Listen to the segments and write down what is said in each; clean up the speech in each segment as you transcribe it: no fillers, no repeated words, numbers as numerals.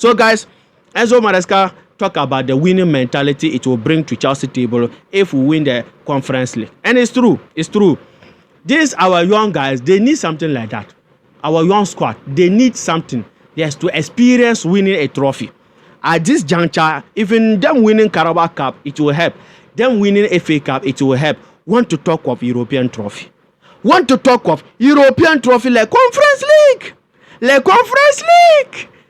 So guys, Enzo Maresca talk about the winning mentality it will bring to Chelsea table if we win the Conference League. And it's true. These our young guys, they need something like that. Our young squad, they need something, yes, to experience winning a trophy. At this juncture, even them winning Carabao Cup, it will help. Them winning FA Cup, it will help. Want to talk of European trophy. Want to talk of European trophy like Conference League.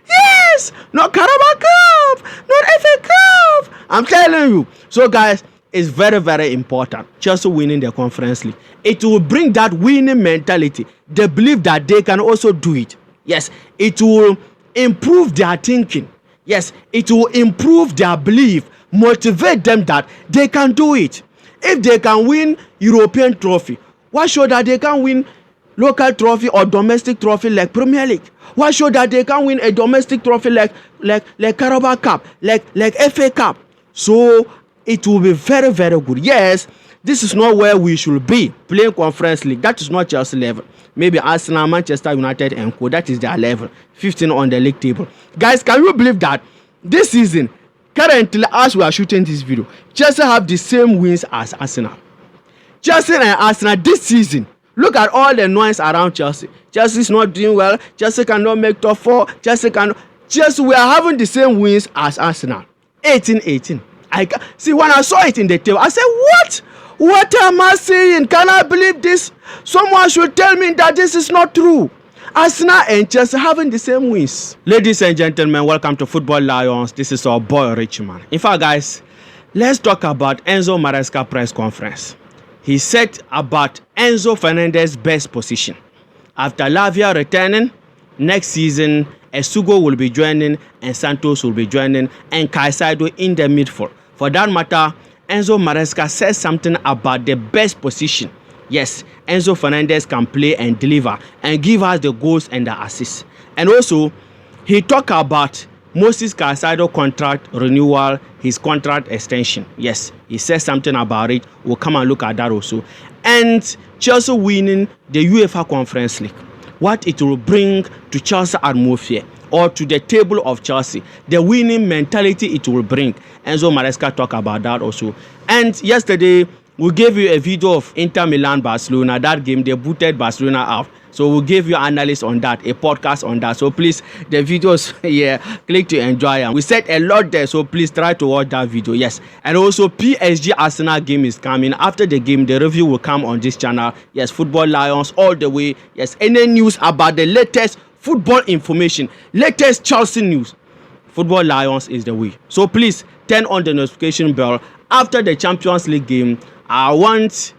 Yes, not Carabao Cup, not FA Cup. I'm telling you. So guys, it's very, very important. Chelsea winning the Conference League. It will bring that winning mentality, the belief that they can also do it. Yes, it will improve their thinking. Yes, it will improve their belief, motivate them that they can do it. If they can win European trophy, why show that they can win local trophy or domestic trophy like Premier League? Why show that they can win a domestic trophy like Carabao Cup, like FA Cup? So it will be very, very good. Yes, this is not where we should be playing Conference League. That is not Chelsea level. Maybe Arsenal, Manchester United, and co. That is their level. 15 on the league table. Guys, can you believe that this season, currently as we are shooting this video, Chelsea have the same wins as Arsenal. Chelsea and Arsenal this season. Look at all the noise around Chelsea. Chelsea is not doing well. Chelsea cannot make top 4. Chelsea, we are having the same wins as Arsenal. 18-18. See, when I saw it in the table, I said, what? What am I saying? Can I believe this? Someone should tell me that this is not true. Arsenal and Chelsea having the same wins. Ladies and gentlemen, welcome to Football Lions. This is our boy Richman. In fact, guys, let's talk about Enzo Maresca press conference. He said about Enzo Fernandez's best position. After Lavia returning, next season, Esugo will be joining and Santos will be joining and Caicedo in the midfield. For that matter, Enzo Maresca says something about the best position. Yes, Enzo Fernandez can play and deliver and give us the goals and the assists. And also, he talked about Moses Caicedo contract renewal, his contract extension. Yes, he says something about it. We'll come and look at that also. And Chelsea winning the UEFA Conference League. What it will bring to Chelsea atmosphere or to the table of Chelsea. The winning mentality it will bring. Enzo Maresca talk about that also. And yesterday, we gave you a video of Inter Milan Barcelona. That game, they booted Barcelona out. So we'll give you analysis on that, a podcast on that. So please, the videos here, click to enjoy them. We said a lot there, so please try to watch that video. Yes. And also, PSG Arsenal game is coming. After the game, the review will come on this channel. Yes, Football Lions all the way. Yes, any news about the latest football information, latest Chelsea news, Football Lions is the way. So please, turn on the notification bell. After the Champions League game, I want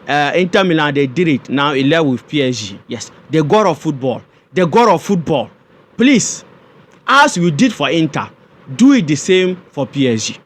Inter Milan, they did it. Now 11 with PSG. Yes, the god of football. The god of football. Please, as you did for Inter, do it the same for PSG.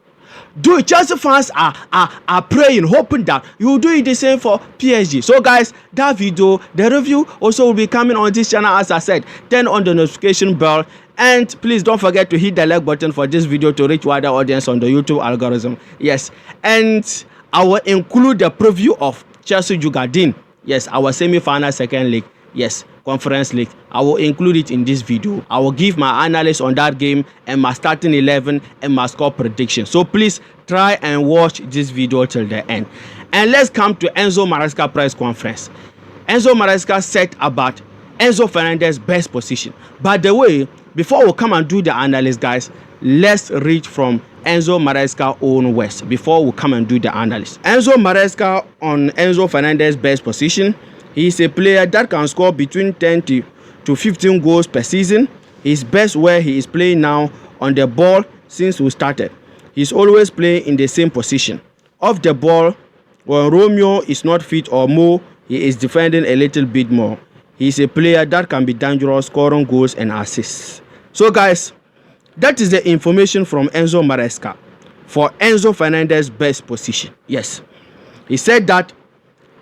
Do it. Chelsea fans are praying, hoping that you will do it the same for PSG. So guys, that video, the review also will be coming on this channel. As I said, turn on the notification bell. And please don't forget to hit the like button for this video to reach wider audience on the YouTube algorithm. Yes, and I will include the preview of Chelsea Jugadin. Yes, our semi-final second leg. Yes, Conference League. I will include it in this video. I will give my analysis on that game and my starting 11 and my score prediction. So please try and watch this video till the end. And let's come to Enzo Maresca press conference. Enzo Maresca said about Enzo Fernandez's best position. By the way, before we come and do the analysis, guys, let's read from Enzo Maresca own words before we come and do the analysis. Enzo Maresca on Enzo Fernandez's best position. He is a player that can score between 10 to 15 goals per season. He's best where he is playing now on the ball since we started. He's always playing in the same position. Off the ball, when Romeo is not fit or more, he is defending a little bit more. He's a player that can be dangerous, scoring goals and assists. So guys, that is the information from Enzo Maresca for Enzo Fernandez's best position. Yes, he said that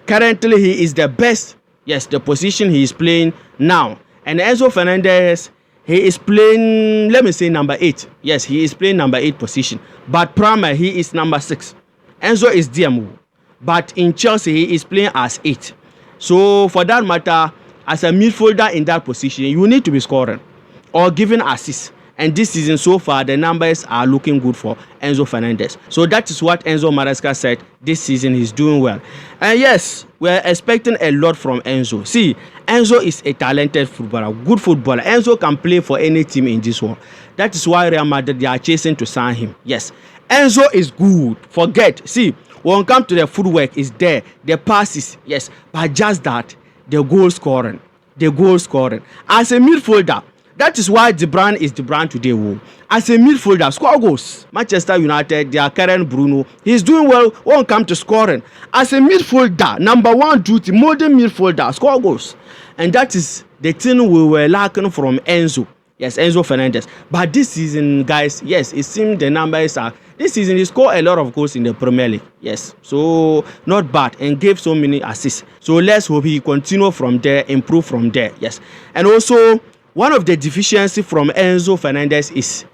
currently he is the best. Yes, the position he is playing now. And Enzo Fernandez, he is playing, let me say number 8. Yes, he is playing number 8 position. But primary, he is number 6. Enzo is DMO. But in Chelsea, he is playing as 8. So for that matter, as a midfielder in that position, you need to be scoring or giving assists. And this season so far, the numbers are looking good for Enzo Fernandez. So that is what Enzo Maresca said. This season he's doing well. And yes, we're expecting a lot from Enzo. See, Enzo is a talented footballer, good footballer. Enzo can play for any team in this world. That is why Real Madrid, they are chasing to sign him. Yes, Enzo is good. Forget. See, when it comes to the footwork, is there. The passes, yes. But just that, the goal scoring. The goal scoring. As a midfielder, that is why Jurgadin is Jurgadin today. As a midfielder, score goals. Manchester United, their current Bruno, he's doing well when it comes to scoring. As a midfielder, number one duty, modern midfielder, score goals. And that is the thing we were lacking from Enzo. Yes, Enzo Fernandez. But this season, guys, yes, it seems the numbers are... This season, he scored a lot of goals in the Premier League. Yes, so not bad. And gave so many assists. So let's hope he continue from there, improve from there. Yes. And also, one of the deficiencies from Enzo Fernandez is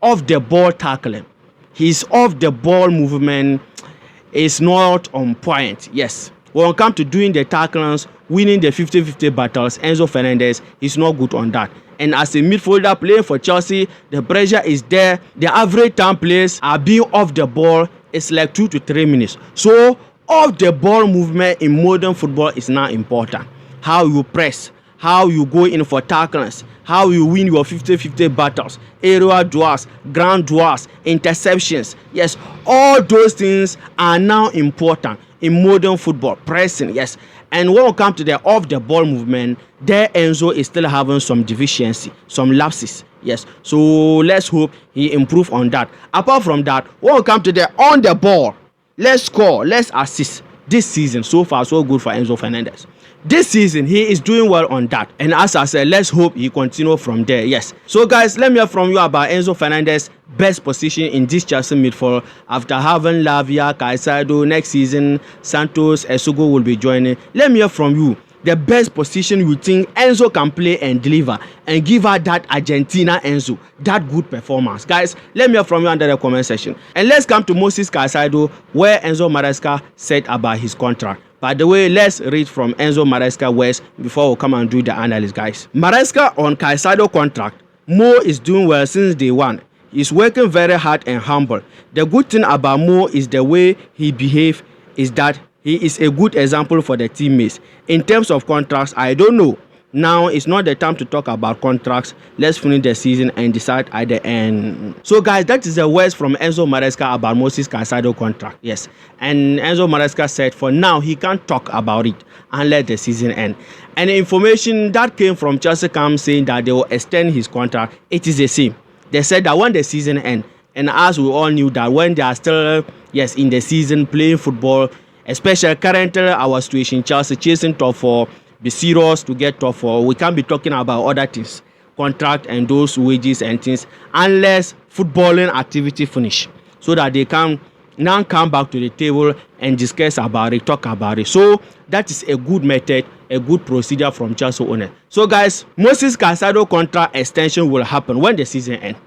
off-the-ball tackling. His off-the-ball movement is not on point. Yes. When it comes to doing the tacklings, winning the 50-50 battles, Enzo Fernandez is not good on that. And as a midfielder playing for Chelsea, the pressure is there. The average time players are being off the ball. It's like 2 to 3 minutes. So off the ball movement in modern football is now important. How you press, how you go in for tacklings, how you win your 50-50 battles, aerial duels, ground duels, interceptions. Yes, all those things are now important in modern football. Pressing, yes. And when it comes to the off-the-ball movement, there Enzo is still having some deficiency, some lapses. Yes, so let's hope he improve on that. Apart from that, when it comes to the on-the-ball, let's score, let's assist. This season, so far, so good for Enzo Fernandez. This season, he is doing well on that. And as I said, let's hope he continue from there. Yes. So, guys, let me hear from you about Enzo Fernandez's best position in this Chelsea midfield after having Lavia, Caicedo. Next season, Santos, Esugo will be joining. Let me hear from you the best position you think Enzo can play and deliver and give her that Argentina Enzo, that good performance. Guys, let me hear from you under the comment section. And let's come to Moses Caicedo, where Enzo Maresca said about his contract. By the way, let's read from Enzo Maresca words before we come and do the analysis, guys. Maresca on Caicedo contract. Mo is doing well since day one. He's working very hard and humble. The good thing about Mo is the way he behaves is that he is a good example for the teammates. In terms of contracts, I don't know. Now it's not the time to talk about contracts. Let's finish the season and decide at the end. So guys, that is the words from Enzo Maresca about Moses Caicedo contract. Yes, and Enzo Maresca said for now he can't talk about it and let the season end. And the information that came from Chelsea camp saying that they will extend his contract, it is the same. They said that when the season ends, and as we all knew that when they are still in the season playing football, especially currently our situation, Chelsea chasing top 4. Be serious to get top 4. We can't be talking about other things, contract and those wages and things, unless footballing activity finish, so that they can now come back to the table and discuss about it, talk about it. So that is a good method, a good procedure from Chelsea owner. So guys, Moses Caicedo contract extension will happen when the season ends.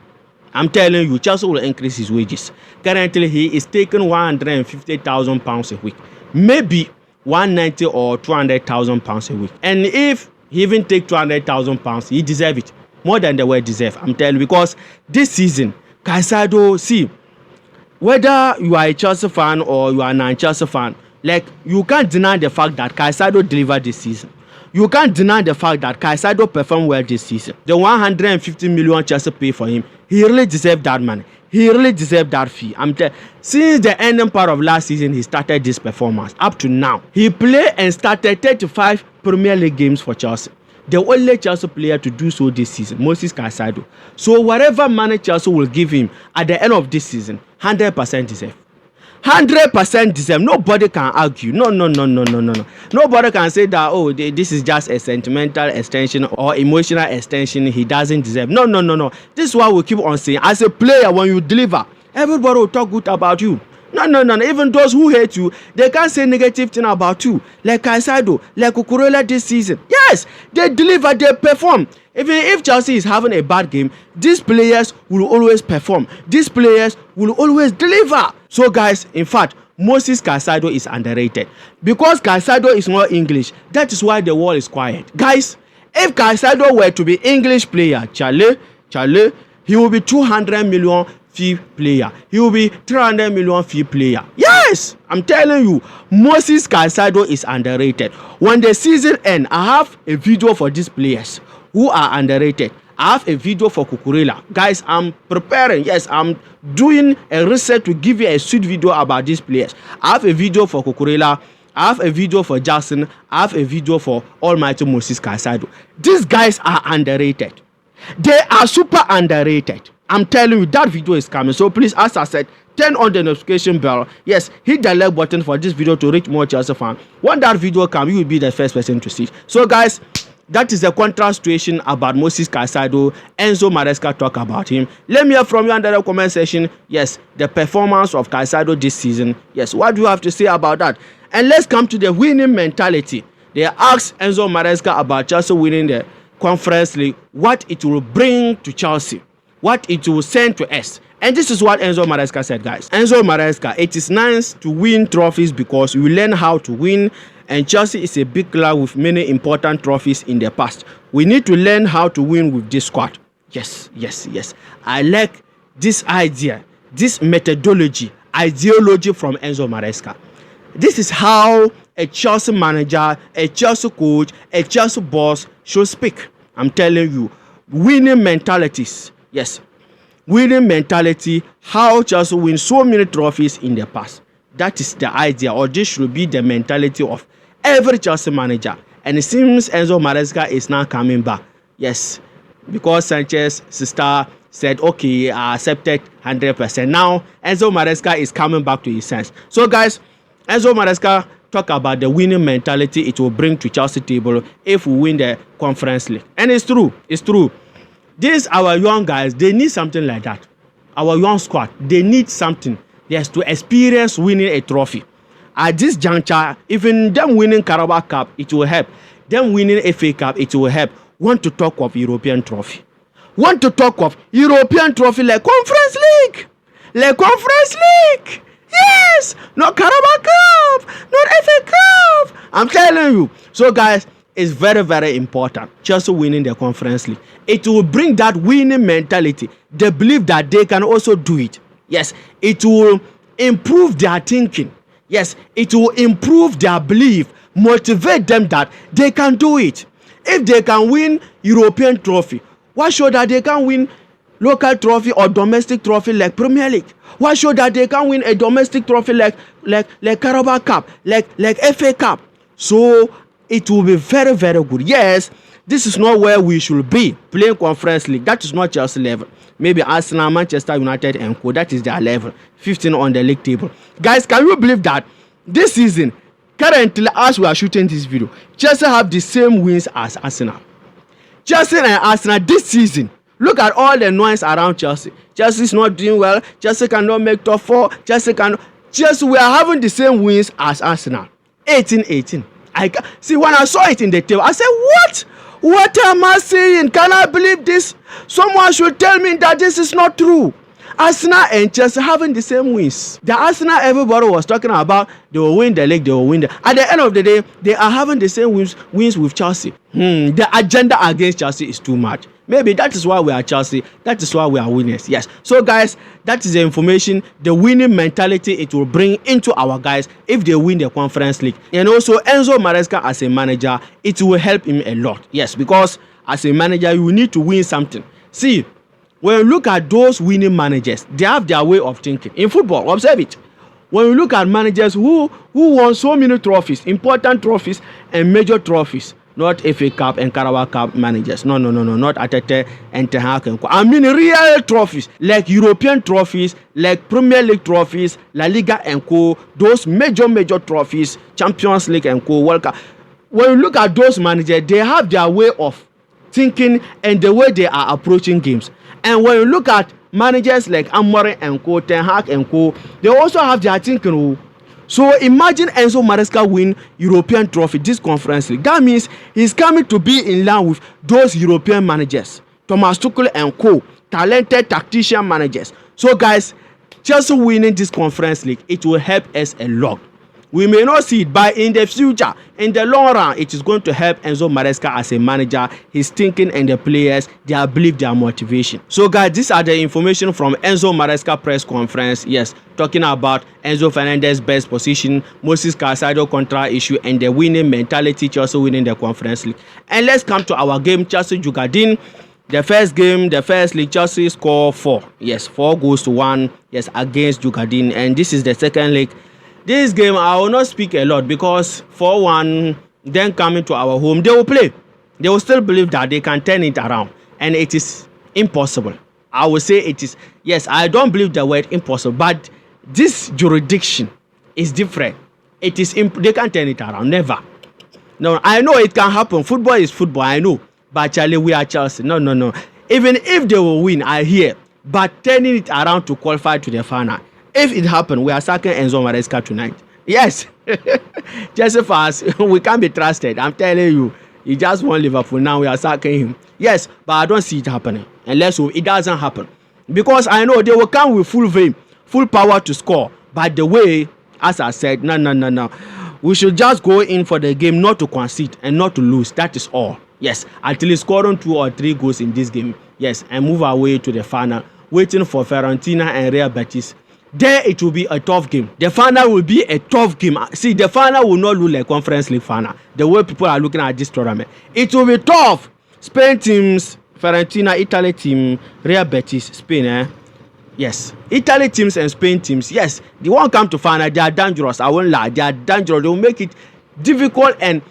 I'm telling you, Chelsea will increase his wages. Currently, he is taking £150,000 a week. Maybe 190 or 200,000 pounds a week. And if he even take 200,000 pounds, he deserve it more than the word deserve. I'm telling you, because this season, Caicedo, see, whether you are a Chelsea fan or you are a non-Chelsea fan, like you can't deny the fact that Caicedo delivered this season. You can't deny the fact that Caicedo performed well this season. The 150 million Chelsea pay for him, he really deserved that money. He really deserved that fee. Since the ending part of last season, he started this performance. Up to now, he played and started 35 Premier League games for Chelsea. The only Chelsea player to do so this season, Moses Caicedo. So whatever money Chelsea will give him at the end of this season, 100% deserve. 100% deserve. Nobody can argue. No. Nobody can say that, oh, this is just a sentimental extension or emotional extension. He doesn't deserve. No. This is what we keep on saying. As a player, when you deliver, everybody will talk good about you. No. Even those who hate you, they can't say negative thing about you. Like Caicedo, like Cucurella this season. Yes, they deliver, they perform. Even if Chelsea is having a bad game, these players will always perform. These players will always deliver. So guys, in fact, Moses Caicedo is underrated. Because Caicedo is not English, that is why the world is quiet. Guys, if Caicedo were to be English player, Charlie, He will be 200 million fee player. He will be 300 million fee player. Yes, I'm telling you, Moses Caicedo is underrated. When the season ends, I have a video for these players who are underrated. I have a video for Cucurella. Guys, I'm preparing. Yes, I'm doing a research to give you a sweet video about these players. I have a video for Cucurella. I have a video for Jackson. I have a video for Almighty Moses Caicedo. These guys are underrated. They are super underrated. I'm telling you, that video is coming. So please, as I said, turn on the notification bell. Yes, hit the like button for this video to reach more Chelsea fans. When that video comes, you will be the first person to see it. So guys, that is the contrast situation about Moses Caicedo. Enzo Maresca talk about him. Let me hear from you under the comment section. Yes, the performance of Caicedo this season. Yes, what do you have to say about that? And let's come to the winning mentality. They asked Enzo Maresca about Chelsea winning the Conference League, what it will bring to Chelsea, what it will send to us. And this is what Enzo Maresca said, guys. Enzo Maresca, it is nice to win trophies because we learn how to win, and Chelsea is a big club with many important trophies in the past. We need to learn how to win with this squad. Yes. I like this idea, this methodology, ideology from Enzo Maresca. This is how a Chelsea manager, a Chelsea coach, a Chelsea boss should speak. I'm telling you, winning mentalities. Yes, winning mentality, how Chelsea win so many trophies in the past. That is the idea, or this should be the mentality of every Chelsea manager. And it seems Enzo Maresca is now coming back. Yes, because Sanchez's sister said, okay, I accepted 100%. Now, Enzo Maresca is coming back to his sense. So, guys, Enzo Maresca talk about the winning mentality it will bring to Chelsea table if we win the Conference League. And it's true. These our young guys, they need something like that. Our young squad, they need something. Yes, to experience winning a trophy. At this juncture, even them winning Carabao Cup, it will help. Them winning FA Cup, it will help. Want to talk of European trophy. Want to talk of European trophy like Conference League. Yes, not Carabao Cup, not FA Cup. I'm telling you. So, guys, it's very, very important. Chelsea winning the Conference League. It will bring that winning mentality, the belief that they can also do it. Yes, it will improve their thinking. Yes, it will improve their belief, motivate them that they can do it. If they can win European trophy, why show that they can win local trophy or domestic trophy like Premier League? Why show that they can win a domestic trophy like Carabao Cup, like FA Cup? So it will be very, very good. Yes, this is not where we should be playing Conference League. That is not Chelsea level. Maybe Arsenal, Manchester United, and co. That is their level. 15 on the league table. Guys, can you believe that this season, currently as we are shooting this video, Chelsea have the same wins as Arsenal. Chelsea and Arsenal this season. Look at all the noise around Chelsea. Chelsea is not doing well. Chelsea cannot make top 4. Chelsea, we are having the same wins as Arsenal. 18-18. See, when I saw it in the table, I said, what? What am I saying? Can I believe this? Someone should tell me that this is not true. Arsenal and Chelsea having the same wins. The Arsenal everybody was talking about, they will win the league, they will win at the end of the day, they are having the same wins with Chelsea. The agenda against Chelsea is too much. Maybe that is why we are Chelsea. That is why we are winners. Yes. So, guys, that is the information, the winning mentality it will bring into our guys if they win the Conference League. And also, Enzo Maresca as a manager, it will help him a lot. Yes, because as a manager, you need to win something. See, when you look at those winning managers, they have their way of thinking. In football, observe it. When you look at managers who won so many trophies, important trophies and major trophies, not FA Cup and Carabao Cup managers. No, not Atete and Ten Hag and co. I mean real trophies, like European trophies, like Premier League trophies, La Liga and co. Those major trophies, Champions League and co. World Cup. When you look at those managers, they have their way of thinking and the way they are approaching games. And when you look at managers like Amorim and co, Ten Hag and co, they also have their thinking. So imagine Enzo Maresca win European trophy, this Conference League. That means he's coming to be in line with those European managers, Thomas Tuchel and co, talented tactician managers. So, guys, Chelsea winning this Conference League, it will help us a lot. We may not see it, but in the future, in the long run, it is going to help Enzo Maresca as a manager, his thinking and the players, their belief, their motivation. So guys, these are the information from Enzo Maresca press conference. Yes, talking about Enzo Fernandez best position, Moses Caicedo contra issue, and the winning mentality, Chelsea winning the Conference League. And let's come to our game, Chelsea Jugadin. The first game, the first league, Chelsea scored 4. Yes, 4 goals to 1. Yes, against Jugadin. And this is the second league. This game, I will not speak a lot because 4-1, then coming to our home, they will play. They will still believe that they can turn it around. And it is impossible. I will say it is. Yes, I don't believe the word impossible. But this jurisdiction is different. It is they can't turn it around. Never. No, I know it can happen. Football is football. I know. But Charlie, we are Chelsea. No. Even if they will win, I hear. But turning it around to qualify to the final. If it happens, we are sacking Enzo Maresca tonight. Yes. Chelsea fans, we can't be trusted. I'm telling you. He just won Liverpool. Now we are sacking him. Yes, but I don't see it happening. Unless it doesn't happen. Because I know they will come with full vein, full power to score. But the way, as I said, no. We should just go in for the game, not to concede and not to lose. That is all. Yes, until scoring 2 or 3 goals in this game. Yes, and move our way to the final. Waiting for Fiorentina and Real Betis. There it will be a tough game. The final will be a tough game. See, the final will not look like Conference League final. The way people are looking at this tournament. It will be tough. Spain teams, Fiorentina, Italy team, Real Betis, Spain, Yes. Italy teams and Spain teams, yes. They won't come to final. They are dangerous. I won't lie. They are dangerous. They will make it difficult and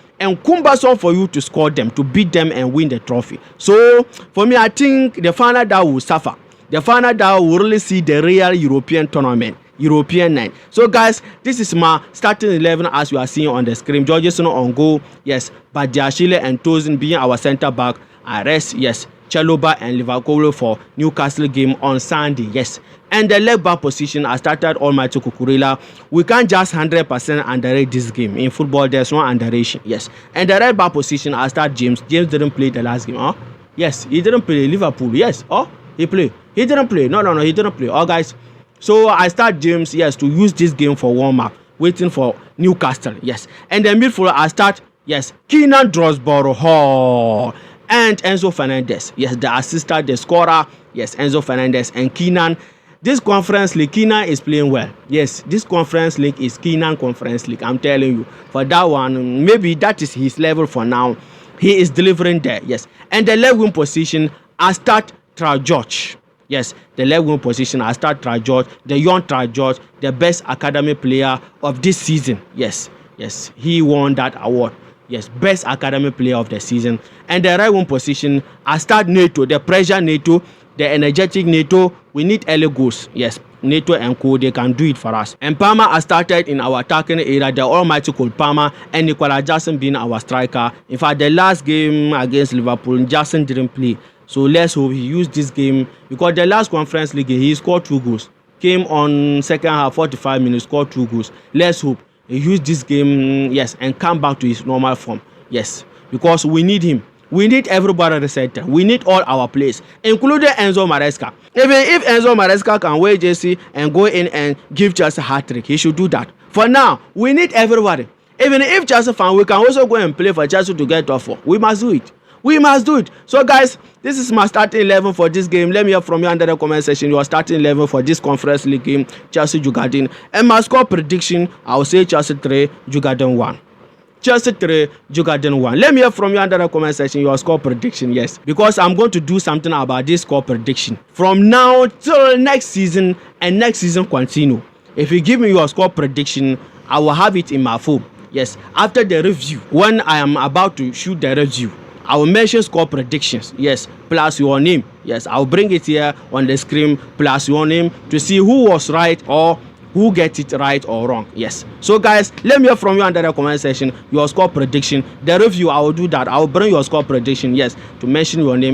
cumbersome for you to score them, to beat them and win the trophy. So, for me, I think the final that will suffer. The final that will really see the real European tournament, European night. So, guys, this is my starting 11 as you are seeing on the screen. Jorgensen on goal, yes. Badiashile and Tosin being our centre back. Ares, yes. Chalobah and Liverpool for Newcastle game on Sunday, yes. And the leg back position, I started Almighty Cucurella. We can't just 100% underrate this game. In football, there's no underration, yes. And the right back position, I start James. James didn't play the last game, huh? Yes, he didn't play Liverpool, yes. Oh, he played. He didn't play. No, he didn't play. Oh, guys. So I start James, yes, to use this game for warm-up, waiting for Newcastle, yes. And the midfielder, I start, yes, Keenan Drosborough and Enzo Fernandez, yes, the assistant, the scorer, yes, Enzo Fernandez and Keenan. This Conference League, Keenan is playing well. Yes, this Conference League is Keenan Conference League. I'm telling you, for that one, maybe that is his level for now. He is delivering there, yes. And the left wing position, I start Traoré. Yes, the left wing position, I start Traoré, the young Traoré, the best academy player of this season. Yes, he won that award. Yes, best academy player of the season. And the right wing position, I start Neto, the pressure Neto, the energetic Neto. We need early goals. Yes, Neto and Co, they can do it for us. And Palmer, I started in our attacking area, the almighty Cole Palmer and Nicola Jackson being our striker. In fact, the last game against Liverpool, Jackson didn't play. So let's hope he used this game because the last Conference League, he scored 2 goals. Came on second half, 45 minutes, scored 2 goals. Let's hope he used this game, yes, and come back to his normal form. Yes, because we need him. We need everybody at the center. We need all our players, including Enzo Maresca. Even if Enzo Maresca can wear JC and go in and give Chelsea a hat-trick, he should do that. For now, we need everybody. Even if Chelsea fan, we can also go and play for Chelsea to get top 4. We must do it. We must do it. So, guys, this is my starting 11 for this game. Let me hear from you under the comment section. Your starting 11 for this Conference League game, Chelsea Jugadin. And my score prediction, I will say Chelsea 3, Jugadin 1. Chelsea 3, Jugadin 1. Let me hear from you under the comment section your score prediction, yes. Because I'm going to do something about this score prediction. From now till next season and next season continue. If you give me your score prediction, I will have it in my phone. Yes, after the review, when I am about to shoot the review, I will mention score predictions, yes, plus your name. Yes, I'll bring it here on the screen, plus your name to see who was right or who gets it right or wrong. Yes. So, guys, let me hear from you under the comment section your score prediction. The review, I will do that. I will bring your score prediction, yes, to mention your name.